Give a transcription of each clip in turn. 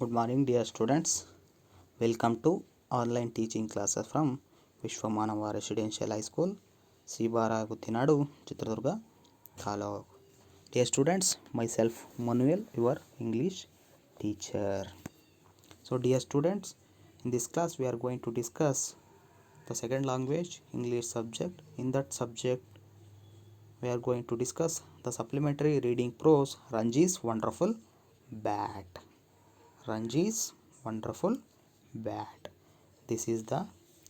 Good morning, dear students. Welcome to online teaching classes from Vishwamanava Residential High School, Sibara Guttinadu, Chitradurga, Taluk. Dear students, myself Manuel, your English teacher. So, dear students, in this class we are going to discuss the second language, English subject. In that subject, we are going to discuss the supplementary reading prose Ranji's Wonderful Bat. Ranji's Wonderful Bat. This is the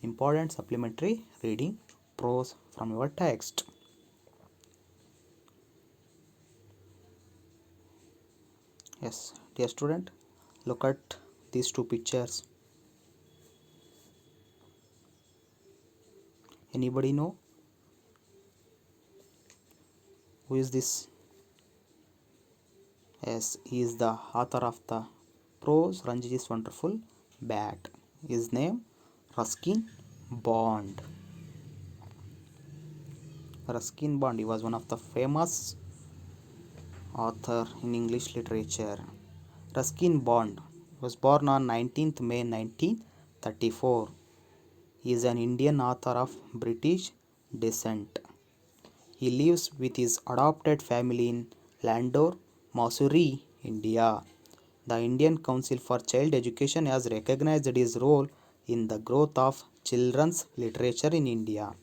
important supplementary reading prose from your text. Yes, dear student, look at these two pictures. Anybody know who is this? Yes, he is the author of the prose Ranji's Wonderful Bat. His name Ruskin Bond. Ruskin Bond, he was one of the famous author in English literature. Ruskin Bond was born on 19th May 1934. He is an Indian author of British descent. He lives with his adopted family in Landore, Mussoorie, India. The Indian Council for Child Education has recognized his role in the growth of children's literature in India.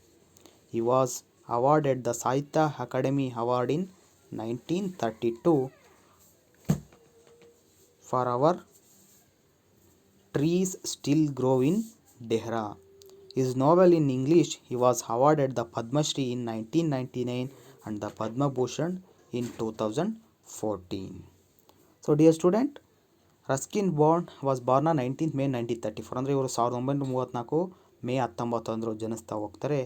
He was awarded the Sahitya Akademi Award in 1932 for Our Trees Still Grow in Dehra. His novel in English, he was awarded the Padma Shri in 1999 and the Padma Bhushan in 2014. So, dear student, Ruskin Bond was born on 19th May 1934. ಅಂದರೆ ಇವರು 1934 ಮೇ 19 ಜನಿಸ್ತಾ ಹೋಗ್ತಾರೆ.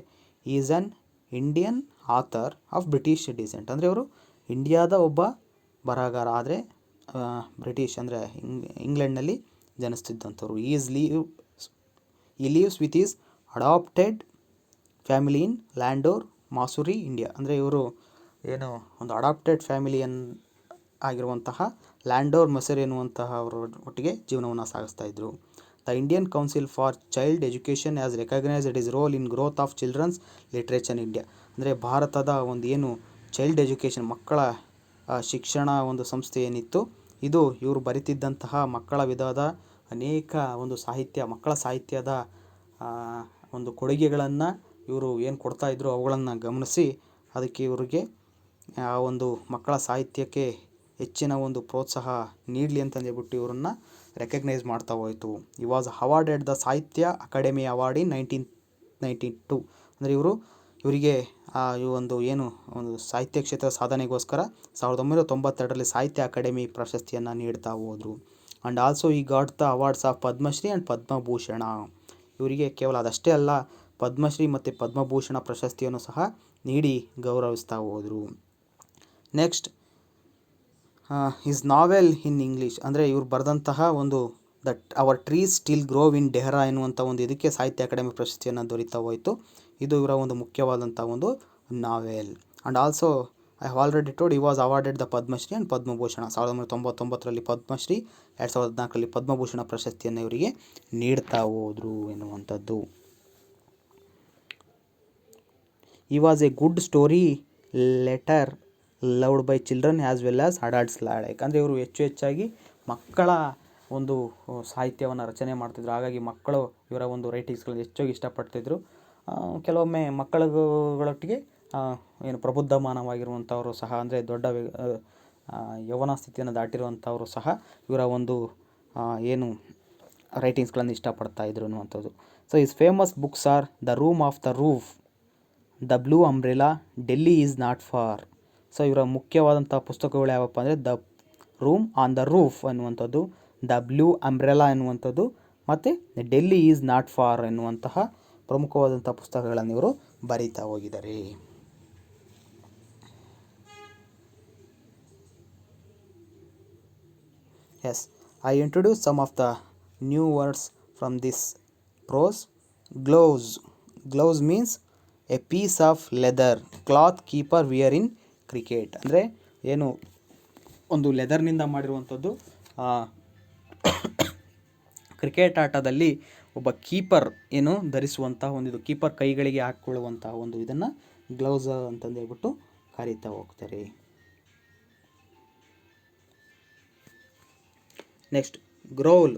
Is an Indian author of British descent. ಅಂದರೆ ಇವರು ಇಂಡಿಯಾದ ಒಬ್ಬ ಬರಹಗಾರ, ಆದರೆ ಬ್ರಿಟಿಷ್ ಅಂದರೆ ಇಂಗ್ಲೆಂಡ್ನಲ್ಲಿ ಜನಿಸ್ತಿದ್ದಂಥವ್ರು. He lives with his adopted family in Landour, Mussoorie, India. ಅಂದರೆ ಇವರು ಏನು ಒಂದು ಅಡಾಪ್ಟೆಡ್ ಫ್ಯಾಮಿಲಿಯನ್ ಆಗಿರುವಂತಹ ಲ್ಯಾಂಡೋರ್, ಮಸೂರಿ ಎನ್ನುವಂತಹ ಅವರ ಒಟ್ಟಿಗೆ ಜೀವನವನ್ನು ಸಾಗಿಸ್ತಾ ಇದ್ದರು. The Indian council for child education has recognised is role in growth of children's literature in India. ಅಂದರೆ ಭಾರತದ ಒಂದು ಏನು ಚೈಲ್ಡ್ ಎಜುಕೇಷನ್, ಮಕ್ಕಳ ಶಿಕ್ಷಣ ಒಂದು ಸಂಸ್ಥೆ ಏನಿತ್ತು, ಇದು ಇವರು ಬರಿತಿದ್ದಂತಹ ಮಕ್ಕಳ ವಿಧದ ಅನೇಕ ಒಂದು ಸಾಹಿತ್ಯ, ಮಕ್ಕಳ ಸಾಹಿತ್ಯದ ಒಂದು ಕೊಡುಗೆಗಳನ್ನು ಇವರು ಏನು ಕೊಡ್ತಾಯಿದ್ರು ಅವುಗಳನ್ನು ಗಮನಿಸಿ ಅದಕ್ಕೆ ಇವರಿಗೆ ಆ ಒಂದು ಮಕ್ಕಳ ಸಾಹಿತ್ಯಕ್ಕೆ ಹೆಚ್ಚಿನ ಒಂದು ಪ್ರೋತ್ಸಾಹ ನೀಡಲಿ ಅಂತಂದೇಳ್ಬಿಟ್ಟು ಇವರನ್ನು ರೆಕಗ್ನೈಸ್ ಮಾಡ್ತಾ ಹೋಯಿತು. ಈ ವಾಸ್ ಅವಾರ್ಡೆಡ್ ದ ಸಾಹಿತ್ಯ ಅಕಾಡೆಮಿ ಅವಾರ್ಡ್ ಇನ್ 1992. ಅಂದರೆ ಇವರಿಗೆ ಈ ಒಂದು ಏನು ಒಂದು ಸಾಹಿತ್ಯ ಕ್ಷೇತ್ರ ಸಾಧನೆಗೋಸ್ಕರ 1992ರಲ್ಲಿ ಸಾಹಿತ್ಯ ಅಕಾಡೆಮಿ ಪ್ರಶಸ್ತಿಯನ್ನು ನೀಡ್ತಾ ಹೋದರು. And also he got the awards of Padma Shri and Padma Bhushan. ಇವರಿಗೆ ಕೇವಲ ಅದಷ್ಟೇ ಅಲ್ಲ, ಪದ್ಮಶ್ರೀ ಮತ್ತು ಪದ್ಮಭೂಷಣ ಪ್ರಶಸ್ತಿಯನ್ನು ಸಹ ನೀಡಿ ಗೌರವಿಸ್ತಾ ಹೋದರು. Next, his novel in English. ಅಂದರೆ ಇವರು ಬರೆದಂತಹ ಒಂದು ಅವರ್ ಟ್ರೀಸ್ ಸ್ಟಿಲ್ ಗ್ರೋವ್ ಇನ್ ಡೆಹ್ರಾ ಎನ್ನುವಂಥ ಒಂದು ಇದಕ್ಕೆ ಸಾಹಿತ್ಯ ಅಕಾಡೆಮಿ ಪ್ರಶಸ್ತಿಯನ್ನು ದೊರೀತಾ ಹೋಯಿತು. ಇದು ಇವರ ಒಂದು ಮುಖ್ಯವಾದಂಥ ಒಂದು novel. And also I have already told he was awarded the Padma Shri and Padma Bhushan. 1999ರಲ್ಲಿ ಪದ್ಮಶ್ರೀ, 2014ರಲ್ಲಿ ಪದ್ಮಭೂಷಣ ಪ್ರಶಸ್ತಿಯನ್ನು ಇವರಿಗೆ ನೀಡ್ತಾ ಹೋದರು ಎನ್ನುವಂಥದ್ದು. He was a good story teller loved by children as well as adults like. ಅಂದರೆ ಇವರು ಹೆಚ್ಚಾಗಿ ಮಕ್ಕಳ ಒಂದು ಸಾಹಿತ್ಯವನ್ನು ರಚನೆ ಮಾಡ್ತಿದ್ರು. ಹಾಗಾಗಿ ಮಕ್ಕಳು ಇವರ ಒಂದು ರೈಟಿಂಗ್ಸ್ಗಳನ್ನು ಹೆಚ್ಚಾಗಿ ಇಷ್ಟಪಡ್ತಿದ್ರು. ಕೆಲವೊಮ್ಮೆ ಮಕ್ಕಳುಗಳೊಟ್ಟಿಗೆ ಏನು ಪ್ರಬುದ್ಧಮಾನವಾಗಿರುವಂಥವರು ಸಹ, ಅಂದರೆ ದೊಡ್ಡ ಯೌವನ ಸ್ಥಿತಿಯನ್ನು ದಾಟಿರುವಂಥವರು ಸಹ ಇವರ ಒಂದು ಏನು ರೈಟಿಂಗ್ಸ್ಗಳನ್ನು ಇಷ್ಟಪಡ್ತಾ ಇದ್ರು ಅನ್ನುವಂಥದ್ದು. So is famous books are the room of the roof, the blue umbrella, Delhi is not for. So ಇವರ ಮುಖ್ಯವಾದಂಥ ಪುಸ್ತಕಗಳು ಯಾವಪ್ಪ ಅಂದರೆ the room on the roof ಅನ್ನುವಂಥದ್ದು, ದ ಬ್ಲೂ ಅಂಬ್ರೆಲಾ ಎನ್ನುವಂಥದ್ದು, ಮತ್ತು ಡೆಲ್ಲಿ ಈಸ್ ನಾಟ್ ಫಾರ್ ಎನ್ನುವಂತಹ ಪ್ರಮುಖವಾದಂಥ ಪುಸ್ತಕಗಳನ್ನು ಇವರು ಬರೀತಾ ಹೋಗಿದ್ದಾರೆ. Yes, I introduce some of the new words from this prose. Gloves means a piece of leather cloth keeper wear in cricket. ಅಂದರೆ ಏನು ಒಂದು ಲೆದರ್ನಿಂದ ಮಾಡಿರುವಂಥದ್ದು ಕ್ರಿಕೆಟ್ ಆಟದಲ್ಲಿ ಒಬ್ಬ ಕೀಪರ್ ಏನು ಧರಿಸುವಂತಹ ಒಂದು ಕೀಪರ್ ಕೈಗಳಿಗೆ ಹಾಕ್ಕೊಳ್ಳುವಂತಹ ಒಂದು ಇದನ್ನು ಗ್ಲೌಸ್ ಅಂತಂದು ಹೇಳ್ಬಿಟ್ಟು ಕರೀತಾ ಹೋಗ್ತಾರೆ. Next growl,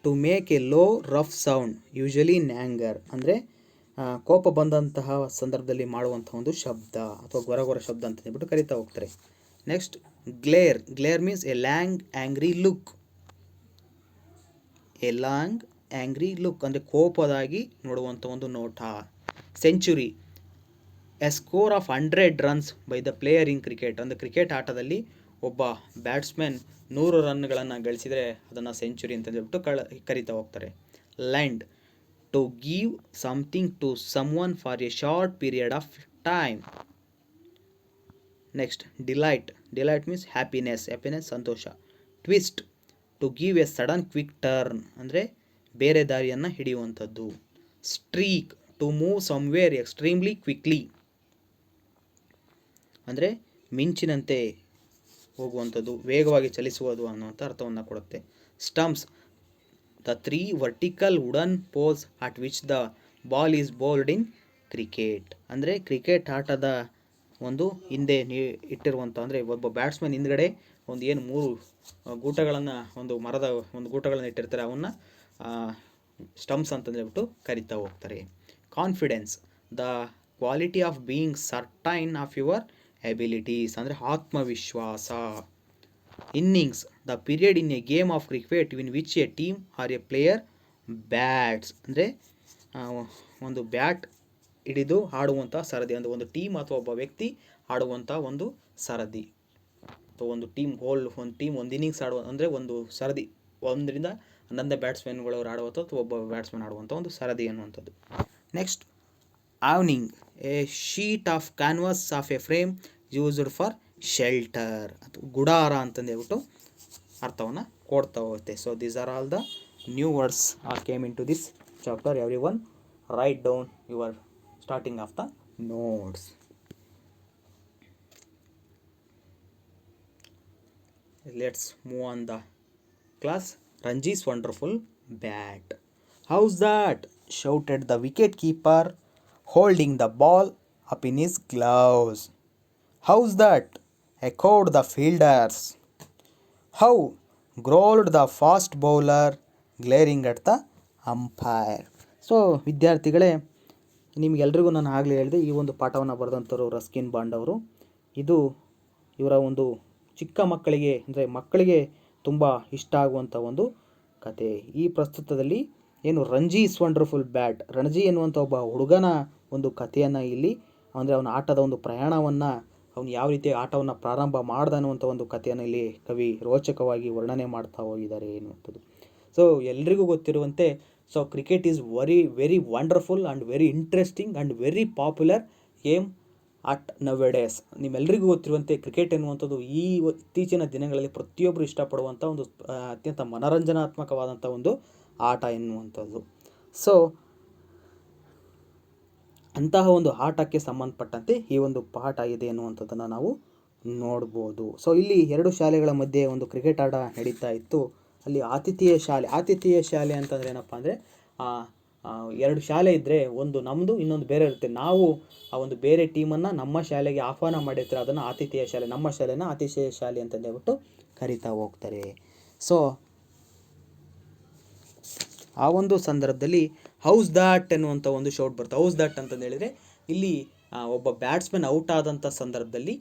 to make a low rough sound usually in anger, ಅಂದರೆ ಕೋಪ ಬಂದಂತಹ ಸಂದರ್ಭದಲ್ಲಿ ಮಾಡುವಂಥ ಒಂದು ಶಬ್ದ ಅಥವಾ ಗೊರಗೊರ ಶಬ್ದ ಅಂತ ಹೇಳ್ಬಿಟ್ಟು ಕರೀತಾ ಹೋಗ್ತಾರೆ. Next glare, glare means A lang angry look, A long angry look ಅಂದರೆ ಕೋಪದಾಗಿ ನೋಡುವಂಥ ಒಂದು ನೋಟ. Century, A score of 100 runs by the player in cricket, ಅಂದರೆ ಕ್ರಿಕೆಟ್ ಆಟದಲ್ಲಿ ಒಬ್ಬ ಬ್ಯಾಟ್ಸ್ಮನ್ 100 ರನ್ಗಳನ್ನು ಗಳಿಸಿದರೆ ಅದನ್ನು ಸೆಂಚುರಿ ಅಂತ ಹೇಳ್ಬಿಟ್ಟು ಕರೀತಾ ಹೋಗ್ತಾರೆ. Lend, to give something to someone for a short period of time. Next delight, delight means happiness, happiness ಸಂತೋಷ. Twist, to give a sudden quick turn, ಅಂದರೆ ಬೇರೆ ದಾರಿಯನ್ನು ಹಿಡಿಯುವಂಥದ್ದು. Streak, to move somewhere extremely quickly, ಅಂದರೆ ಮಿಂಚಿನಂತೆ ಹೋಗುವಂಥದ್ದು, ವೇಗವಾಗಿ ಚಲಿಸುವುದು ಅನ್ನುವಂಥ ಅರ್ಥವನ್ನು ಕೊಡುತ್ತೆ. Stumps, the 3 vertical wooden poles at which the ball is bowled in cricket, ಅಂದರೆ ಕ್ರಿಕೆಟ್ ಆಟದ ಒಂದು ಹಿಂದೆ ಇಟ್ಟಿರುವಂಥ, ಅಂದರೆ ಒಬ್ಬ ಬ್ಯಾಟ್ಸ್ಮನ್ ಹಿಂದ್ಗಡೆ ಒಂದು ಏನು 3 ಗೂಟಗಳನ್ನು ಒಂದು ಮರದ ಒಂದು ಗೂಟಗಳನ್ನು ಇಟ್ಟಿರ್ತಾರೆ, ಅವನ್ನ ಸ್ಟಂಪ್ಸ್ ಅಂತಂದು ಹೇಳ್ಬಿಟ್ಟು ಕರಿತಾ ಹೋಗ್ತಾರೆ. Confidence, the quality of being certain of your abilities, ಅಂದರೆ ಆತ್ಮವಿಶ್ವಾಸ. Innings, the period in a game of cricket in which a team or a player bats, ಅಂದರೆ ಒಂದು ಬ್ಯಾಟ್ ಹಿಡಿದು ಆಡುವಂಥ ಸರದಿ, ಅಂದರೆ ಒಂದು ಟೀಮ್ ಅಥವಾ ಒಬ್ಬ ವ್ಯಕ್ತಿ ಆಡುವಂಥ ಒಂದು ಸರದಿ, ಅಥವಾ ಒಂದು ಟೀಮ್ ಒಂದು ಇನ್ನಿಂಗ್ಸ್ ಆಡುವ, ಅಂದರೆ ಒಂದು ಸರದಿ 1ರಿಂದ 11 ಬ್ಯಾಟ್ಸ್ಮನ್ಗಳವರು ಆಡುವಂಥ ಅಥವಾ ಒಬ್ಬ ಬ್ಯಾಟ್ಸ್ಮನ್ ಆಡುವಂಥ ಒಂದು ಸರದಿ ಅನ್ನುವಂಥದ್ದು. Next awning, a sheet of canvas of a frame used for shelter, ಅಥವಾ ಗುಡಾರ ಅಂತಂದು ಹೇಳ್ಬಿಟ್ಟು ಅರ್ಥವನ್ನು ಕೊಡ್ತಾ ಹೋಗುತ್ತೆ. So these are all the new words are came in to this chapter. Every one write down your starting of the notes. Let's move on the class. Ranji's wonderful bat. How's that? Shouted the wicket keeper, holding the ball up in his gloves. How's that? Echoed the fielders. How? Growled the fast bowler, glaring at the umpire. So ವಿದ್ಯಾರ್ಥಿಗಳೇ, ನಿಮಗೆಲ್ರಿಗೂ ನಾನು ಆಗಲೇ ಹೇಳಿದೆ, ಈ ಒಂದು ಪಾಠವನ್ನು ಬರೆದಂಥವ್ರು Ruskin bond ಅವರು. ಇದು ಇವರ ಒಂದು ಚಿಕ್ಕ ಮಕ್ಕಳಿಗೆ, ಅಂದರೆ ಮಕ್ಕಳಿಗೆ ತುಂಬ ಇಷ್ಟ ಆಗುವಂಥ ಒಂದು ಕತೆ. ಈ ಪ್ರಸ್ತುತದಲ್ಲಿ ಏನು ರಂಜೀಸ್ ವಂಡರ್ಫುಲ್ ಬ್ಯಾಟ್, ರಣಜಿ ಎನ್ನುವಂಥ ಒಬ್ಬ ಹುಡುಗನ ಒಂದು ಕಥೆಯನ್ನು ಇಲ್ಲಿ, ಅಂದರೆ ಅವನ ಆಟದ ಒಂದು ಪ್ರಯಾಣವನ್ನು, ಅವನು ಯಾವ ರೀತಿ ಆಟವನ್ನು ಪ್ರಾರಂಭ ಮಾಡ್ದ ಅನ್ನುವಂಥ ಒಂದು ಕಥೆಯನ್ನು ಇಲ್ಲಿ ಕವಿ ರೋಚಕವಾಗಿ ವರ್ಣನೆ ಮಾಡ್ತಾ ಹೋಗಿದ್ದಾರೆ ಎನ್ನುವಂಥದ್ದು. ಸೊ ಎಲ್ರಿಗೂ ಗೊತ್ತಿರುವಂತೆ, so cricket is very wonderful and very interesting and very popular game at nowadays. ನಿಮ್ಮೆಲ್ಲರಿಗೂ ಗೊತ್ತಿರುವಂತೆ ಕ್ರಿಕೆಟ್ ಎನ್ನುವಂಥದ್ದು ಈ ಇತ್ತೀಚಿನ ದಿನಗಳಲ್ಲಿ ಪ್ರತಿಯೊಬ್ಬರು ಇಷ್ಟಪಡುವಂಥ ಒಂದು ಅತ್ಯಂತ ಮನೋರಂಜನಾತ್ಮಕವಾದಂಥ ಒಂದು ಆಟ ಎನ್ನುವಂಥದ್ದು. ಸೊ ಅಂತಹ ಒಂದು ಆಟಕ್ಕೆ ಸಂಬಂಧಪಟ್ಟಂತೆ ಈ ಒಂದು ಪಾಠ ಇದೆ ಎನ್ನುವಂಥದ್ದನ್ನು ನಾವು ನೋಡ್ಬೋದು. ಸೊ ಇಲ್ಲಿ 2 ಶಾಲೆಗಳ ಮಧ್ಯೆ ಒಂದು ಕ್ರಿಕೆಟ್ ಆಟ ನಡೀತಾ ಇತ್ತು. ಅಲ್ಲಿ ಆತಿಥೇಯ ಶಾಲೆ ಅಂತಂದರೆ ಏನಪ್ಪ ಅಂದರೆ, 2 ಶಾಲೆ ಇದ್ದರೆ ಒಂದು ನಮ್ಮದು, ಇನ್ನೊಂದು ಬೇರೆ ಇರುತ್ತೆ. ನಾವು ಆ ಒಂದು ಬೇರೆ ಟೀಮನ್ನು ನಮ್ಮ ಶಾಲೆಗೆ ಆಹ್ವಾನ ಮಾಡಿರ್ತಾರೆ, ಅದನ್ನು ಆತಿಥೇಯ ಶಾಲೆ, ನಮ್ಮ ಶಾಲೆನ ಆತಿಥೇಯ ಶಾಲೆ ಅಂತಂದು ಹೇಳ್ಬಿಟ್ಟು ಕರಿತಾ ಹೋಗ್ತಾರೆ. ಸೊ ಆ ಒಂದು ಸಂದರ್ಭದಲ್ಲಿ ಹೌಸ್ ದಾಟ್ ಎನ್ನುವಂಥ ಒಂದು ಶೌಟ್ ಬರುತ್ತೆ. ಹೌಸ್ ದಾಟ್ ಅಂತಂದು ಹೇಳಿದರೆ, ಇಲ್ಲಿ ಒಬ್ಬ ಬ್ಯಾಟ್ಸ್ಮನ್ ಔಟ್ ಆದಂಥ ಸಂದರ್ಭದಲ್ಲಿ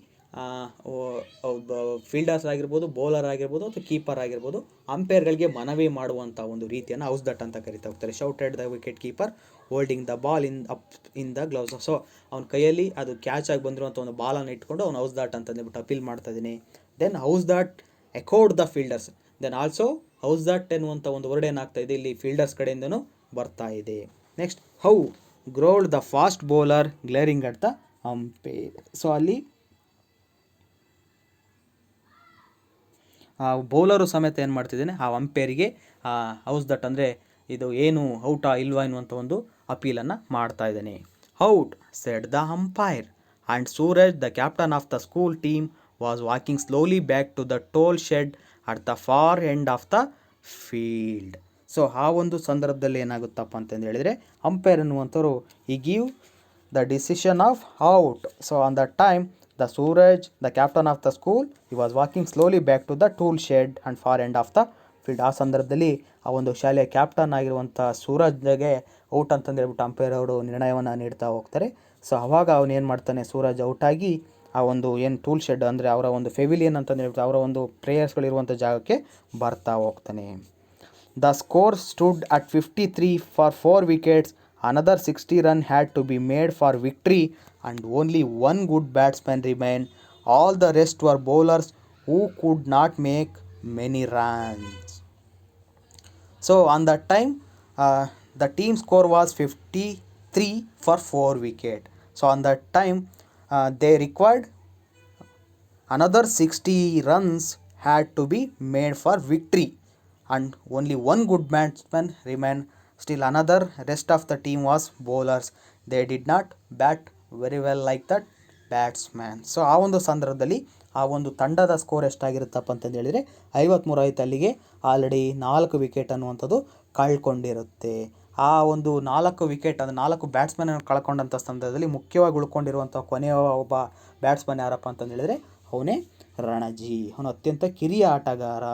ಒಬ್ಬ ಫೀಲ್ಡರ್ಸ್ ಆಗಿರ್ಬೋದು, ಬೌಲರ್ ಆಗಿರ್ಬೋದು, ಅಥವಾ ಕೀಪರ್ ಆಗಿರ್ಬೋದು, ಅಂಪೈರ್ಗಳಿಗೆ ಮನವಿ ಮಾಡುವಂಥ ಒಂದು ರೀತಿಯನ್ನು ಹೌಸ್ ದಟ್ ಅಂತ ಕರಿತಾ ಹೋಗ್ತಾರೆ. Shouted the wicket keeper holding the ball in the gloves. So ಅವ್ನ ಕೈಯಲ್ಲಿ ಅದು ಕ್ಯಾಚ್ ಆಗಿ ಬಂದಿರುವಂಥ ಒಂದು ಬಾಲನ್ನು ಇಟ್ಕೊಂಡು ಅವ್ನು ಹೌಸ್ ದಾಟ್ ಅಂತಂದ್ಬಿಟ್ಟು ಅಪೀಲ್ ಮಾಡ್ತಾ ಇದ್ದೀನಿ. Then howzat echoed the fielders. Then also howzat ಎನ್ನುವಂಥ ಒಂದು ವರ್ಡ್ ಏನಾಗ್ತಾ ಇದೆ ಇಲ್ಲಿ ಫೀಲ್ಡರ್ಸ್ ಕಡೆಯಿಂದನೂ ಬರ್ತಾ ಇದೆ. Next how growled the fast bowler glaring at the umpire. So ಅಲ್ಲಿ ಬೌಲರು ಸಮೇತ ಏನು ಮಾಡ್ತಿದ್ದೇನೆ, ಆ ಅಂಪೈರಿಗೆ ಹೌಸ್ ದಟ್ ಅಂದರೆ ಇದು ಏನು ಔಟಾ ಇಲ್ವಾ ಎನ್ನುವಂಥ ಒಂದು ಅಪೀಲನ್ನು ಮಾಡ್ತಾ ಇದ್ದೇನೆ. Out said the umpire and Suraj the captain of the school team was walking slowly back to the tool shed at the far end of the field. So ಆ ಒಂದು ಸಂದರ್ಭದಲ್ಲಿ ಏನಾಗುತ್ತಪ್ಪ ಅಂತಂದು ಹೇಳಿದರೆ ಅಂಪೈರ್ ಅನ್ನುವಂಥವ್ರು he give the decision of out. So on the time the Suraj the captain of the school he was walking slowly back to the tool shed and far end of the field. ಆ ಸಂದರ್ಭದಲ್ಲಿ ಆ ಒಂದು ಶಾಲೆಯ captain ಆಗಿರುವಂಥ ಸೂರಜ್ಗೆ out ಅಂತಂದು ಹೇಳ್ಬಿಟ್ಟು umpire ಅವರು ನಿರ್ಣಯವನ್ನು ನೀಡ್ತಾ ಹೋಗ್ತಾರೆ. ಸೊ ಆವಾಗ ಅವನೇನು ಮಾಡ್ತಾನೆ, ಸೂರಜ್ ಔಟಾಗಿ ಆ ಒಂದು ಏನು ಟೂಲ್ ಶೆಡ್ ಅಂದರೆ ಅವರ ಒಂದು ಫೆವಿಲಿಯನ್ ಅಂತಂದು ಹೇಳ್ಬಿಟ್ಟು ಅವರ ಒಂದು ಪ್ಲೇಯರ್ಸ್ಗಳಿರುವಂಥ ಜಾಗಕ್ಕೆ ಬರ್ತಾ ಹೋಗ್ತಾನೆ. The score stood at 53 for 4 wickets. Another 60 run had to be made for victory and only one good batsman remained. All the rest were bowlers who could not make many runs. So on that time the team score was 53 for 4 wicket. So on that time they required another 60 runs had to be made for victory and only one good batsman remained. Still another rest of the team was bowlers. They did not bat very well like that batsman. So ಆ ಒಂದು ಸಂದರ್ಭದಲ್ಲಿ ಆ ಒಂದು ತಂಡದ score ಎಷ್ಟಾಗಿರುತ್ತಪ್ಪ ಅಂತಂದು ಹೇಳಿದರೆ 53 ಆಯ್ತು. ಅಲ್ಲಿಗೆ ಆಲ್ರೆಡಿ 4 ವಿಕೆಟ್ ಅನ್ನುವಂಥದ್ದು ಕಳ್ಕೊಂಡಿರುತ್ತೆ. ಆ ಒಂದು 4 ವಿಕೆಟ್ ಅಂದರೆ 4 ಬ್ಯಾಟ್ಸ್ಮನ್ ಕಳ್ಕೊಂಡಂಥ ಸಂದರ್ಭದಲ್ಲಿ ಮುಖ್ಯವಾಗಿ ಉಳ್ಕೊಂಡಿರುವಂಥ ಕೊನೆಯ ಒಬ್ಬ ಬ್ಯಾಟ್ಸ್ಮನ್ ಯಾರಪ್ಪ ಅಂತಂದು ಹೇಳಿದರೆ ಅವನೇ ರಣಜಿ. ಅವನು ಅತ್ಯಂತ ಕಿರಿಯ ಆಟಗಾರ.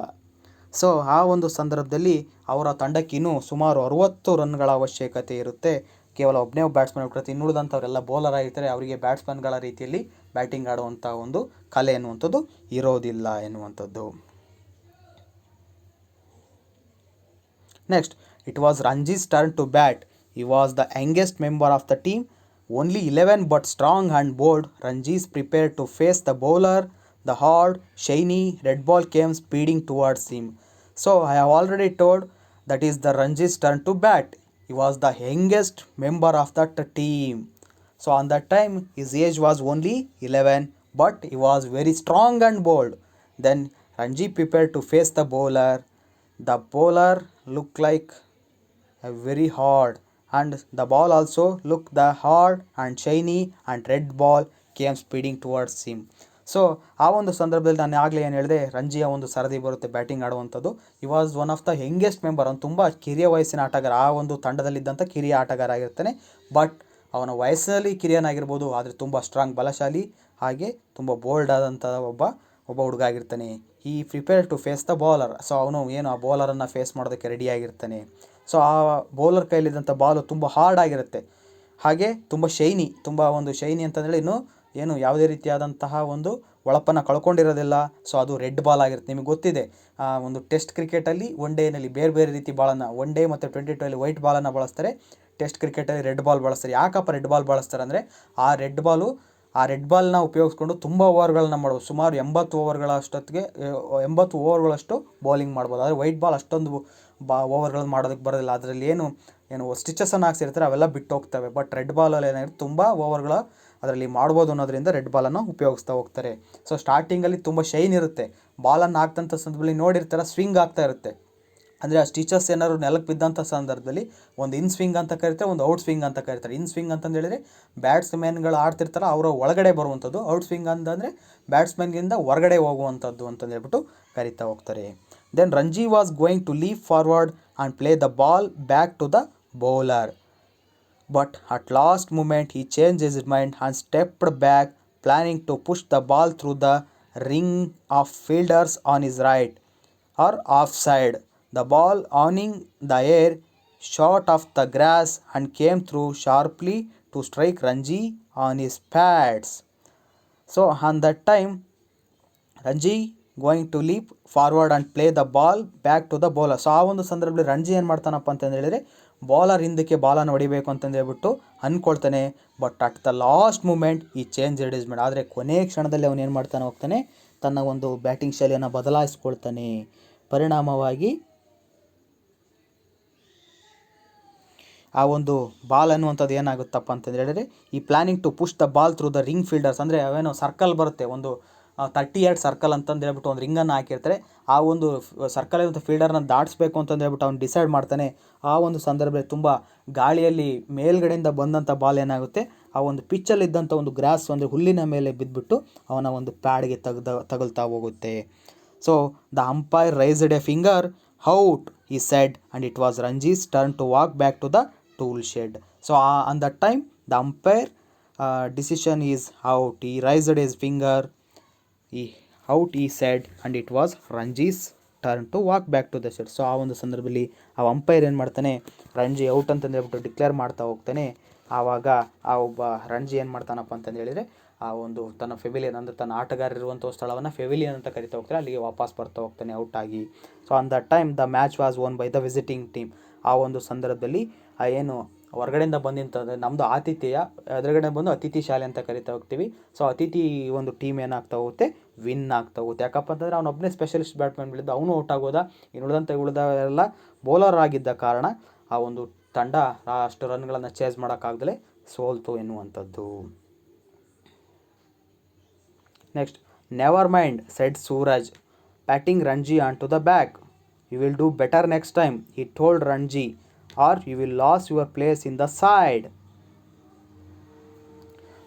ಸೊ ಆ ಒಂದು ಸಂದರ್ಭದಲ್ಲಿ ಅವರ ತಂಡಕ್ಕೆ ಇನ್ನೂ ಸುಮಾರು 60 ರನ್ಗಳ ಅವಶ್ಯಕತೆ ಇರುತ್ತೆ. ಕೇವಲ ಒಬ್ಬನೇ ಬ್ಯಾಟ್ಸ್ಮನ್ ಇರ್ತದೆ, ಇನ್ನುಳಿದಂಥವರೆಲ್ಲ ಬೌಲರ್ ಆಗಿರ್ತಾರೆ. ಅವರಿಗೆ ಬ್ಯಾಟ್ಸ್ಮನ್ಗಳ ರೀತಿಯಲ್ಲಿ ಬ್ಯಾಟಿಂಗ್ ಆಡುವಂಥ ಒಂದು ಕಲೆ ಎನ್ನುವಂಥದ್ದು ಇರೋದಿಲ್ಲ ಎನ್ನುವಂಥದ್ದು. Next, it was Ranji's turn to bat. He was the youngest member of the team. Only 11 but strong and bold. Ranjis prepared to face the bowler. The hard, shiny red ball came speeding towards him. So I have already told that is the Ranji's turn to bat. He was the youngest member of that team. So on that time his age was only 11 but he was very strong and bold. Then Ranji prepared to face the bowler. The bowler looked like a very hard and the ball also looked the hard and shiny and red ball came speeding towards him. So ಆ ಒಂದು ಸಂದರ್ಭದಲ್ಲಿ ನಾನು ಆಗಲೇ ಏನು ಹೇಳಿದೆ, ರಂಜಿಯ ಒಂದು ಸರದಿ ಬರುತ್ತೆ ಬ್ಯಾಟಿಂಗ್ ಆಡುವಂಥದ್ದು. ಈ was one of the youngest member. ಅವನು ತುಂಬ ಕಿರಿಯ ವಯಸ್ಸಿನ ಆಟಗಾರ, ಆ ಒಂದು ತಂಡದಲ್ಲಿದ್ದಂಥ ಕಿರಿಯ ಆಟಗಾರ ಆಗಿರ್ತಾನೆ. ಬಟ್ ಅವನ ವಯಸ್ಸಿನಲ್ಲಿ ಕಿರಿಯನಾಗಿರ್ಬೋದು, ಆದರೆ ತುಂಬ ಸ್ಟ್ರಾಂಗ್, ಬಲಶಾಲಿ, ಹಾಗೆ ತುಂಬ ಬೋಲ್ಡ್ ಆದಂಥ ಒಬ್ಬ ಹುಡುಗ ಆಗಿರ್ತಾನೆ. He prepare to face the bowler. So ಅವನು ಏನು ಆ ಬೌಲರನ್ನು ಫೇಸ್ ಮಾಡೋದಕ್ಕೆ ರೆಡಿಯಾಗಿರ್ತಾನೆ. ಸೊ ಆ ಬೌಲರ್ ಕೈಲಿದ್ದಂಥ ಬಾಲು ತುಂಬ ಹಾರ್ಡ್ ಆಗಿರುತ್ತೆ, ಹಾಗೆ ತುಂಬ ಶೈನಿ. ತುಂಬ ಒಂದು ಶೈನಿ ಅಂತಂದೇಳಿ ಏನು ಯಾವುದೇ ರೀತಿಯಾದಂತಹ ಒಂದು ಒಳಪನ್ನು ಕಳ್ಕೊಂಡಿರೋದಿಲ್ಲ. ಸೊ ಅದು ರೆಡ್ ಬಾಲ್ ಆಗಿರುತ್ತೆ. ನಿಮಗೆ ಗೊತ್ತಿದೆ, ಒಂದು ಟೆಸ್ಟ್ ಕ್ರಿಕೆಟಲ್ಲಿ ಒನ್ ಡೇನಲ್ಲಿ ಬೇರೆ ಬೇರೆ ರೀತಿ ಬಾಲನ್ನು, ಒನ್ ಡೇ ಮತ್ತು 22 ವೈಟ್ ಬಾಲನ್ನು ಬಳಸ್ತಾರೆ. ಟೆಸ್ಟ್ ಕ್ರಿಕೆಟಲ್ಲಿ ರೆಡ್ ಬಾಲ್ ಬಳಸ್ತಾರೆ. ಯಾಕಪ್ಪ ರೆಡ್ ಬಾಲ್ ಬಳಸ್ತಾರೆ ಅಂದರೆ ಆ ರೆಡ್ ಬಾಲ್ನ ಉಪಯೋಗಿಸ್ಕೊಂಡು ತುಂಬ ಓವರ್ಗಳನ್ನ ಮಾಡ್ಬೋದು. ಸುಮಾರು 80 ಓವರ್ಗಳಷ್ಟು ಬೌಲಿಂಗ್ ಮಾಡ್ಬೋದು. ಆದರೆ ವೈಟ್ ಬಾಲ್ ಅಷ್ಟೊಂದು ಓವರ್ಗಳನ್ನು ಮಾಡೋದಕ್ಕೆ ಬರೋದಿಲ್ಲ. ಅದರಲ್ಲಿ ಏನು ಸ್ಟಿಚಸನ್ನು ಹಾಕ್ಸಿರ್ತಾರೆ, ಅವೆಲ್ಲ ಬಿಟ್ಟು ಹೋಗ್ತವೆ. ಬಟ್ ರೆಡ್ ಬಾಲಲ್ಲಿ ಏನಾಗಿರುತ್ತೆ, ತುಂಬ ಓವರ್ಗಳ ಅದರಲ್ಲಿ ಮಾಡ್ಬೋದು ಅನ್ನೋದ್ರಿಂದ ರೆಡ್ ಬಾಲನ್ನು ಉಪಯೋಗಿಸ್ತಾ ಹೋಗ್ತಾರೆ. ಸೊ ಸ್ಟಾರ್ಟಿಂಗಲ್ಲಿ ತುಂಬ ಶೈನ್ ಇರುತ್ತೆ. ಬಾಲನ್ನು ಹಾಕ್ತಂಥ ಸಂದರ್ಭದಲ್ಲಿ ನೋಡಿರ್ತಾರೆ, ಸ್ವಿಂಗ್ ಆಗ್ತಾ ಇರುತ್ತೆ. ಅಂದರೆ ಆ ಸ್ಟಿಚಸ್ ಏನಾದ್ರು ನೆಲಕ್ಕೆ ಬಿದ್ದಂಥ ಸಂದರ್ಭದಲ್ಲಿ ಒಂದು ಇನ್ ಸ್ವಿಂಗ್ ಅಂತ ಕರೀತಾರೆ, ಒಂದು ಔಟ್ ಸ್ವಿಂಗ್ ಅಂತ ಕರೀತಾರೆ. ಇನ್ ಸ್ವಿಂಗ್ ಅಂತಂದು ಹೇಳಿದರೆ ಬ್ಯಾಟ್ಸ್ಮನ್ಗಳು ಆಡ್ತಿರ್ತಾರೆ, ಅವರ ಒಳಗಡೆ ಬರುವಂಥದ್ದು. ಔಟ್ ಸ್ವಿಂಗ್ ಅಂತಂದರೆ ಬ್ಯಾಟ್ಸ್ಮನ್ಗಿಂದ ಹೊರಗಡೆ ಹೋಗುವಂಥದ್ದು ಅಂತಂದು ಹೇಳ್ಬಿಟ್ಟು ಕರಿತಾ ಹೋಗ್ತಾರೆ. Then Ranji was going to leap forward and play the ball back to the bowler. But at last moment he changed his mind and stepped back, planning to push the ball through the ring of fielders on his right or offside. The ball owning the air shot off the grass and came through sharply to strike Ranji on his pads. So on that time Ranji going to leap forward and play the ball back to the bowler. So ಆ ಒಂದು ಸಂದರ್ಭದಲ್ಲಿ ರಂಜಿ ಏನು ಮಾಡ್ತಾನಪ್ಪ ಅಂತಂದು ಹೇಳಿದರೆ bowler ಹಿಂದಕ್ಕೆ ಬಾಲನ್ನು ಹೊಡಿಬೇಕು ಅಂತಂದು ಹೇಳ್ಬಿಟ್ಟು ಅಂದ್ಕೊಳ್ತಾನೆ. But at the last moment he change ರಿಡೀಸ್ಮೆಂಟ್. ಆದರೆ ಕೊನೆಯ ಕ್ಷಣದಲ್ಲಿ ಅವನು ಏನು ಮಾಡ್ತಾನೆ ಹೋಗ್ತಾನೆ, ತನ್ನ ಒಂದು ಬ್ಯಾಟಿಂಗ್ ಶೈಲಿಯನ್ನು ಬದಲಾಯಿಸ್ಕೊಳ್ತಾನೆ. ಪರಿಣಾಮವಾಗಿ ಆ ಒಂದು ಬಾಲ್ ಅನ್ನುವಂಥದ್ದು ಏನಾಗುತ್ತಪ್ಪ ಅಂತಂದು ಹೇಳಿದರೆ ಈ planning to push the ball through the ring fielders. ಅಂದರೆ ಅವೇನೋ ಸರ್ಕಲ್ ಬರುತ್ತೆ, ಒಂದು 38 ಸರ್ಕಲ್ ಅಂತಂದು ಹೇಳ್ಬಿಟ್ಟು ಒಂದು ರಿಂಗನ್ನು ಹಾಕಿರ್ತಾರೆ. ಆ ಒಂದು ಸರ್ಕಲ್ ಫೀಲ್ಡರ್ನ ದಾಟಿಸ್ಬೇಕು ಅಂತಂದು ಹೇಳ್ಬಿಟ್ಟು ಅವ್ನು ಡಿಸೈಡ್ ಮಾಡ್ತಾನೆ. ಆ ಒಂದು ಸಂದರ್ಭದಲ್ಲಿ ತುಂಬ ಗಾಳಿಯಲ್ಲಿ ಮೇಲ್ಗಡೆಯಿಂದ ಬಂದಂಥ ಬಾಲ್ ಏನಾಗುತ್ತೆ, ಆ ಒಂದು ಪಿಚ್ಚಲ್ಲಿದ್ದಂಥ ಒಂದು ಗ್ರಾಸ್ ಅಂದರೆ ಹುಲ್ಲಿನ ಮೇಲೆ ಬಿದ್ದುಬಿಟ್ಟು ಅವನ ಒಂದು ಪ್ಯಾಡ್ಗೆ ತಗುಲ್ತಾ ಹೋಗುತ್ತೆ. So the umpire raised a finger out he said, and it was Ranji's turn to walk back to the tool shed. So on that time, the umpire decision is out. He raised his finger, he out he said, and it was Ranji's turn to walk back to the shed. So ಆ ಒಂದು ಸಂದರ್ಭದಲ್ಲಿ ಆ umpire ಏನು ಮಾಡ್ತಾನೆ, Ranji out ಅಂತಂದು ಹೇಳ್ಬಿಟ್ಟು declare ಮಾಡ್ತಾ ಹೋಗ್ತಾನೆ. ಆವಾಗ ಆ ಒಬ್ಬ ರಂಜಿ ಏನು ಮಾಡ್ತಾನಪ್ಪ ಅಂತಂದು ಹೇಳಿದರೆ, ಆ ಒಂದು ತನ್ನ ಫೆವಿಲಿಯನ್ ಅಂದರೆ ತನ್ನ ಆಟಗಾರರಿರುವಂಥ ಸ್ಥಳವನ್ನು ಫೆವಿಲಿಯನ್ ಅಂತ ಕರಿತಾ ಹೋಗ್ತಾರೆ, ಅಲ್ಲಿಗೆ ವಾಪಸ್ ಬರ್ತಾ ಹೋಗ್ತಾನೆ ಔಟ್ ಆಗಿ. So on the time the match was own by the visiting team. ಆ ಒಂದು ಸಂದರ್ಭದಲ್ಲಿ ಏನು ಹೊರಗಡೆಯಿಂದ ಬಂದಿಂತಂದರೆ ನಮ್ಮದು ಆತಿಥ್ಯ, ಎದುರುಗಡೆ ಬಂದು ಅತಿಥಿ ಶಾಲೆ ಅಂತ ಕರಿತಾ ಹೋಗ್ತೀವಿ. ಸೊ ಅತಿಥಿ ಒಂದು ಟೀಮ್ ಏನಾಗ್ತಾ ಹೋಗುತ್ತೆ, ವಿನ್ ಆಗ್ತಾ ಹೋಗುತ್ತೆ. ಯಾಕಪ್ಪ ಅಂತಂದರೆ ಅವನೊಬ್ಬನೇ ಸ್ಪೆಷಲಿಸ್ಟ್ ಬ್ಯಾಟ್ಸ್ಮನ್ ಬೆಳೆದು ಅವನು ಔಟ್ ಆಗೋದ, ಉಳಿದವರೆಲ್ಲ ಬೌಲರ್ ಆಗಿದ್ದ ಕಾರಣ ಆ ಒಂದು ತಂಡ ಅಷ್ಟು ರನ್ಗಳನ್ನು ಚೇಸ್ ಮಾಡೋಕ್ಕಾಗದಲೇ ಸೋಲ್ತು ಎನ್ನುವಂಥದ್ದು. Next, never mind said Suraj patting Ranji on to the back. You will do better next time, he told Ranji, or you will lose your place in the side.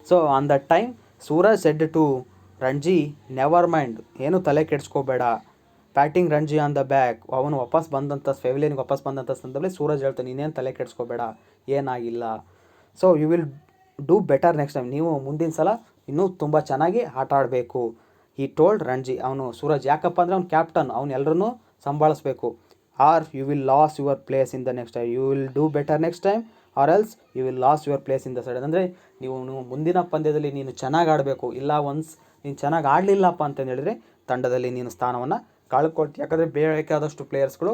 So on that time Suraj said to Ranji, never mind, ಏನು ತಲೆ ಕೆಡಿಸ್ಕೋಬೇಡ, patting Ranji on the back. ಅವನು ವಾಪಸ್ ಬಂದಂಥ ಫೆವಿಲಿಯನ್ಗೆ ವಾಪಸ್ ಬಂದಂಥ ಸಂದರ್ಭದಲ್ಲಿ ಸೂರಜ್ ಹೇಳ್ತಾನೆ, ನೀನೇನು ತಲೆ ಕೆಡಿಸ್ಕೋಬೇಡ, ಏನಾಗಿಲ್ಲ. So you will do better next time, ನೀವು ಮುಂದಿನ ಸಲ ಇನ್ನೂ ತುಂಬ ಚೆನ್ನಾಗಿ ಆಟ ಆಡಬೇಕು. ಈ ಟೋಲ್ಡ್ ರಂಜಿ, ಅವನು ಸೂರಜ್, ಯಾಕಪ್ಪ ಅಂದರೆ ಅವ್ನು ಕ್ಯಾಪ್ಟನ್, ಅವ್ನು ಎಲ್ಲರನ್ನೂ ಸಂಭಾಳಿಸ್ಬೇಕು. Or you will lose your place in the next time, you will do better next time, or else you will lose your place in the side. ಅಂದರೆ ನೀವು ಮುಂದಿನ ಪಂದ್ಯದಲ್ಲಿ ನೀನು ಚೆನ್ನಾಗಿ ಆಡಬೇಕು, ಇಲ್ಲ ಒನ್ಸ್ ನೀನು ಚೆನ್ನಾಗಿ ಆಡಲಿಲ್ಲಪ್ಪ ಅಂತಂದು ಹೇಳಿದರೆ ತಂಡದಲ್ಲಿ ನೀನು ಸ್ಥಾನವನ್ನು ಕಳ್ಕೊಳ್ತೀವಿ. ಯಾಕಂದರೆ ಬೇಕಾದಷ್ಟು ಪ್ಲೇಯರ್ಸ್ಗಳು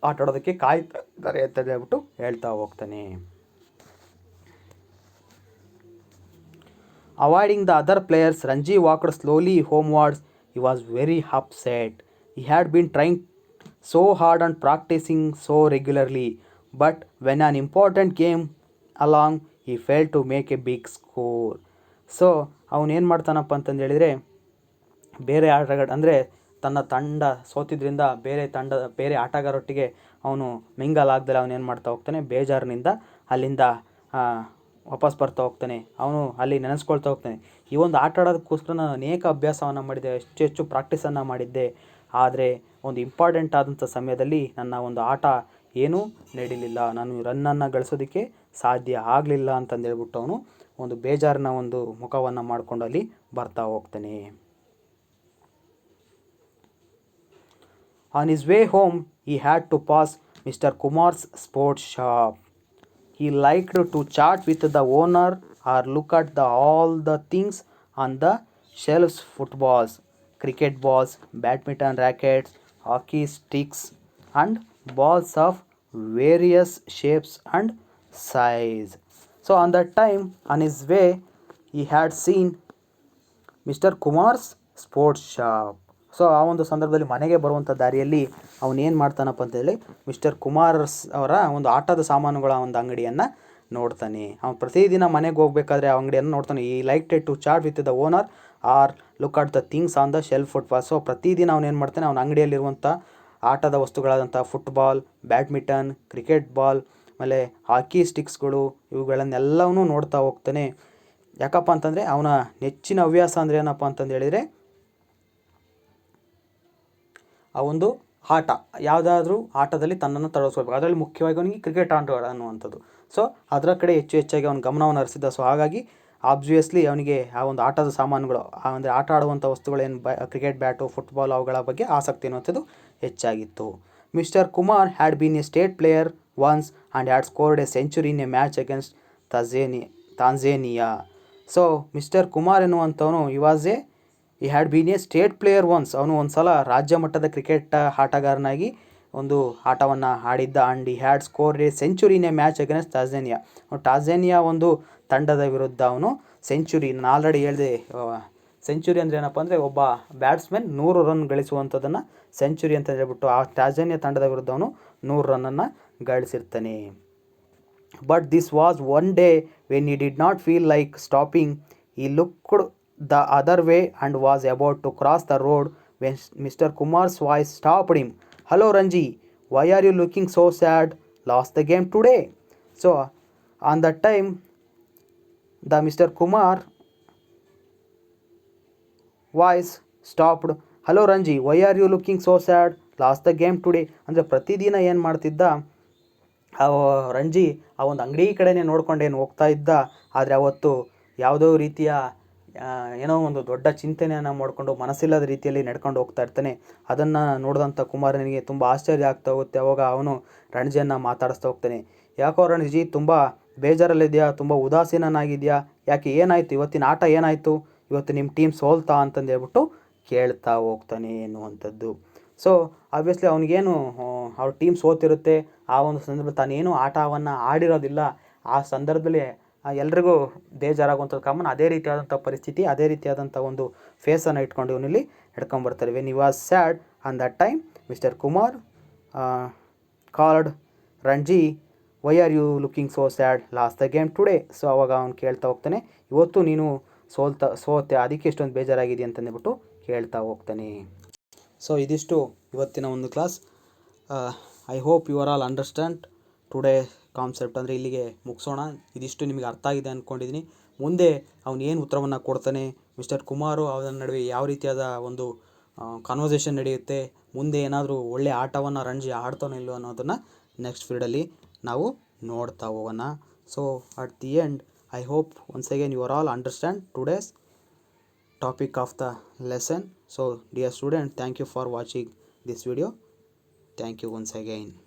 ಆಟ ಆಡೋದಕ್ಕೆ ಕಾಯ್ತಾ ಇದ್ದಾರೆ ಅಂತ ಹೇಳ್ಬಿಟ್ಟು ಹೇಳ್ತಾ ಹೋಗ್ತಾನೆ. Avoiding the other players, Ranji walked slowly homewards. He was very upset. He had been trying so hard and practicing so regularly, but when an important game along, he failed to make a big score. So ಅವನೇನು ಮಾಡ್ತಾನಪ್ಪ ಅಂತಂದು ಹೇಳಿದರೆ, ಬೇರೆ ಅಂದರೆ ತನ್ನ ತಂಡ ಸೋತಿದ್ರಿಂದ ಬೇರೆ ಆಟಗಾರೊಟ್ಟಿಗೆ ಅವನು mingle ಆಗದಲ್ಲ ಅವನೇನು ಮಾಡ್ತಾ ಹೋಗ್ತಾನೆ, ಬೇಜಾರಿನಿಂದ ಅಲ್ಲಿಂದ ವಾಪಸ್ ಬರ್ತಾ ಹೋಗ್ತಾನೆ. ಅವನು ಅಲ್ಲಿ ನೆನೆಸ್ಕೊಳ್ತಾ ಹೋಗ್ತಾನೆ, ಈ ಒಂದು ಆಟ ಆಡೋದಕ್ಕೋಸ್ಕರ ನಾನು ಅನೇಕ ಅಭ್ಯಾಸವನ್ನು ಮಾಡಿದ್ದೆ, ಹೆಚ್ಚು ಪ್ರಾಕ್ಟೀಸನ್ನು ಮಾಡಿದ್ದೆ, ಆದರೆ ಒಂದು ಇಂಪಾರ್ಟೆಂಟ್ ಆದಂಥ ಸಮಯದಲ್ಲಿ ನನ್ನ ಒಂದು ಆಟ ಏನೂ ನಡೀಲಿಲ್ಲ, ನಾನು ರನ್ನನ್ನು ಗಳಿಸೋದಕ್ಕೆ ಸಾಧ್ಯ ಆಗಲಿಲ್ಲ ಅಂತಂದು ಹೇಳ್ಬಿಟ್ಟು ಅವನು ಒಂದು ಬೇಜಾರಿನ ಒಂದು ಮುಖವನ್ನು ಮಾಡಿಕೊಂಡು ಅಲ್ಲಿ ಬರ್ತಾ ಹೋಗ್ತಾನೆ. On his way home he had to pass Mr. Kumar's sports shop. He liked to chat with the owner or look at all the things on the shelves, footballs, cricket balls, badminton rackets, hockey sticks, and balls of various shapes and size. So on that time, on his way, he had seen Mr. Kumar's sports shop. So ಆ ಒಂದು ಸಂದರ್ಭದಲ್ಲಿ ಮನೆಗೆ ಬರುವಂಥ ದಾರಿಯಲ್ಲಿ ಅವನೇನು ಮಾಡ್ತಾನಪ್ಪ ಅಂತೇಳಿ, mister Kumar's ಅವರ ಒಂದು ಆಟದ ಸಾಮಾನುಗಳ ಒಂದು ಅಂಗಡಿಯನ್ನು ನೋಡ್ತಾನೆ. ಅವನು ಪ್ರತಿದಿನ ಮನೆಗೆ ಹೋಗ್ಬೇಕಾದ್ರೆ ಆ ಅಂಗಡಿಯನ್ನು ನೋಡ್ತಾನೆ. ಈ like to chat with the owner or look at the things on the shelf football. So ಪ್ರತಿದಿನ ಅವನೇನು ಮಾಡ್ತಾನೆ, ಅವನ ಅಂಗಡಿಯಲ್ಲಿರುವಂಥ ಆಟದ ವಸ್ತುಗಳಾದಂಥ ಫುಟ್ಬಾಲ್, ಬ್ಯಾಡ್ಮಿಂಟನ್, ಕ್ರಿಕೆಟ್ ಬಾಲ್, ಆಮೇಲೆ ಹಾಕಿ ಸ್ಟಿಕ್ಸ್ಗಳು, ಇವುಗಳನ್ನೆಲ್ಲವನ್ನೂ ನೋಡ್ತಾ ಹೋಗ್ತಾನೆ. ಯಾಕಪ್ಪ ಅಂತಂದರೆ ಅವನ ನೆಚ್ಚಿನ ಹವ್ಯಾಸ ಅಂದರೆ ಏನಪ್ಪ ಅಂತಂದು ಹೇಳಿದರೆ, ಆ ಒಂದು ಆಟ, ಯಾವುದಾದ್ರೂ ಆಟದಲ್ಲಿ ತನ್ನನ್ನು ತೊಡಗಿಸ್ಕೊಳ್ಬೇಕು. ಅದರಲ್ಲಿ ಮುಖ್ಯವಾಗಿ ಅವನಿಗೆ ಕ್ರಿಕೆಟ್ ಆಟ ಅನ್ನುವಂಥದ್ದು. ಸೊ ಅದರ ಕಡೆ ಹೆಚ್ಚಾಗಿ ಅವನ ಗಮನವನ್ನು ಹರಿಸಿದ್ದ. ಸೊ ಹಾಗಾಗಿ ಆಬ್ವಿಯಸ್ಲಿ ಅವನಿಗೆ ಆ ಒಂದು ಆಟದ ಸಾಮಾನುಗಳು, ಅಂದರೆ ಆಟ ಆಡುವಂಥ ವಸ್ತುಗಳೇನು ಕ್ರಿಕೆಟ್ ಬ್ಯಾಟು, ಫುಟ್ಬಾಲ್, ಅವುಗಳ ಬಗ್ಗೆ ಆಸಕ್ತಿ ಅನ್ನುವಂಥದ್ದು ಹೆಚ್ಚಾಗಿತ್ತು. Mister Kumar had been a state player once and had scored a century in a match against Tanzania. So mister Kumar ಎನ್ನುವಂಥವನು he had been a state player once, ಅವನು ಒಂದು ಸಲ ರಾಜ್ಯ ಮಟ್ಟದ ಕ್ರಿಕೆಟ್ ಆಟಗಾರನಾಗಿ ಒಂದು ಆಟವನ್ನು ಆಡಿದ್ದ. And he had score a century in a match against Tanzania. Tanzania ಒಂದು ತಂಡದ ವಿರುದ್ಧ ಅವನು ಸೆಂಚುರಿ, ನಾನು ಆಲ್ರೆಡಿ ಹೇಳಿದೆ, ಸೆಂಚುರಿ ಅಂದರೆ ಏನಪ್ಪ ಅಂದರೆ ಒಬ್ಬ ಬ್ಯಾಟ್ಸ್ಮನ್ 100 ರನ್ ಗಳಿಸುವಂಥದ್ದನ್ನು ಸೆಂಚುರಿ ಅಂತ ಹೇಳ್ಬಿಟ್ಟು ಆ ತಾಂಜೇನಿಯಾ ತಂಡದ ವಿರುದ್ಧ ಅವನು 100 ರನ್ನನ್ನು ಗಳಿಸಿರ್ತಾನೆ. But this was one day when he did not feel like stopping. He looked the other way and was about to cross the road when Mr. Kumar's voice stopped him. Hello Ranji, why are you looking so sad? Lost the game today? So on that time, the Mr. Kumar voice stopped. Hello Ranji, why are you looking so sad? Last the game today ಅಂದರೆ ಪ್ರತಿದಿನ ಏನು ಮಾಡ್ತಿದ್ದ ಆ ರಣಜಿ ಆ ಒಂದು ಅಂಗಡಿ ಕಡೆನೇ ನೋಡ್ಕೊಂಡೇನು ಹೋಗ್ತಾ ಇದ್ದ. ಆದರೆ ಅವತ್ತು ಯಾವುದೋ ರೀತಿಯ ಏನೋ ಒಂದು ದೊಡ್ಡ ಚಿಂತನೆಯನ್ನು ಮಾಡಿಕೊಂಡು ಮನಸ್ಸಿಲ್ಲದ ರೀತಿಯಲ್ಲಿ ನಡ್ಕೊಂಡು ಹೋಗ್ತಾ ಇರ್ತಾನೆ. ಅದನ್ನು ನೋಡಿದಂಥ ಕುಮಾರನಿಗೆ ತುಂಬ ಆಶ್ಚರ್ಯ ಆಗ್ತಾ ಹೋಗುತ್ತೆ. ಅವಾಗ ಅವನು ರಣಜಿಯನ್ನು ಮಾತಾಡಿಸ್ತಾ ಹೋಗ್ತಾನೆ. ಯಾಕೋ ರಣಜಿ ತುಂಬ ಬೇಜಾರಲ್ಲಿದೆಯಾ, ತುಂಬ ಉದಾಸೀನನಾಗಿದೆಯಾ, ಯಾಕೆ ಏನಾಯಿತು, ಇವತ್ತಿನ ಆಟ ಏನಾಯಿತು, ಇವತ್ತು ನಿಮ್ಮ ಟೀಮ್ ಸೋಲ್ತಾ ಅಂತಂದು ಹೇಳ್ಬಿಟ್ಟು ಕೇಳ್ತಾ ಹೋಗ್ತಾನೆ ಎನ್ನುವಂಥದ್ದು. ಸೊ ಆಬ್ವಿಯಸ್ಲಿ ಅವನಿಗೇನು ಅವ್ರ ಟೀಮ್ ಸೋತಿರುತ್ತೆ. ಆ ಒಂದು ಸಂದರ್ಭದಲ್ಲಿ ತಾನೇನು ಆಟವನ್ನು ಆಡಿರೋದಿಲ್ಲ. ಆ ಸಂದರ್ಭದಲ್ಲಿ ಎಲ್ರಿಗೂ ಬೇಜಾರಾಗುವಂಥದ್ದು ಕಾಮನ್. ಅದೇ ರೀತಿಯಾದಂಥ ಪರಿಸ್ಥಿತಿ, ಅದೇ ರೀತಿಯಾದಂಥ ಒಂದು ಫೇಸನ್ನು ಇಟ್ಕೊಂಡು ಇವನಲ್ಲಿ ಹಿಡ್ಕೊಂಬರ್ತಾರೆ. When you was sad on that time mister Kumar called Ranji, why are you looking so sad, lost the game today. So ಅವಾಗ ಅವ್ನು ಕೇಳ್ತಾ ಹೋಗ್ತಾನೆ, ಇವತ್ತು ನೀನು ಸೋತೆ ಅದಕ್ಕೆ ಇಷ್ಟೊಂದು ಬೇಜಾರಾಗಿದೆ ಅಂತಂದ್ಬಿಟ್ಟು ಕೇಳ್ತಾ ಹೋಗ್ತಾನೆ. ಸೊ ಇದಿಷ್ಟು ಇವತ್ತಿನ ಒಂದು class. I hope you are all understand today concept. ಅಂದರೆ ಇಲ್ಲಿಗೆ ಮುಗಿಸೋಣ. ಇದಿಷ್ಟು ನಿಮಗೆ ಅರ್ಥ ಆಗಿದೆ ಅಂದ್ಕೊಂಡಿದ್ದೀನಿ. ಮುಂದೆ ಅವನು ಏನು ಉತ್ತರವನ್ನು ಕೊಡ್ತಾನೆ, ಮಿಸ್ಟರ್ ಕುಮಾರು ಅವರ ನಡುವೆ ಯಾವ ರೀತಿಯಾದ ಒಂದು ಕಾನ್ವರ್ಸೇಷನ್ ನಡೆಯುತ್ತೆ, ಮುಂದೆ ಏನಾದರೂ ಒಳ್ಳೆಯ ಆಟವನ್ನು ರಣಜಿ ಆಡ್ತಾನೋ ಇಲ್ಲೋ ಅನ್ನೋದನ್ನು ನೆಕ್ಸ್ಟ್ ಫೀಲ್ಡಲ್ಲಿ ನಾವು ನೋಡ್ತಾ ಹೋಗೋಣ. So at the end I hope once again you are all understand today's topic of the lesson. So dear student, thank you for watching this video. Thank you once again.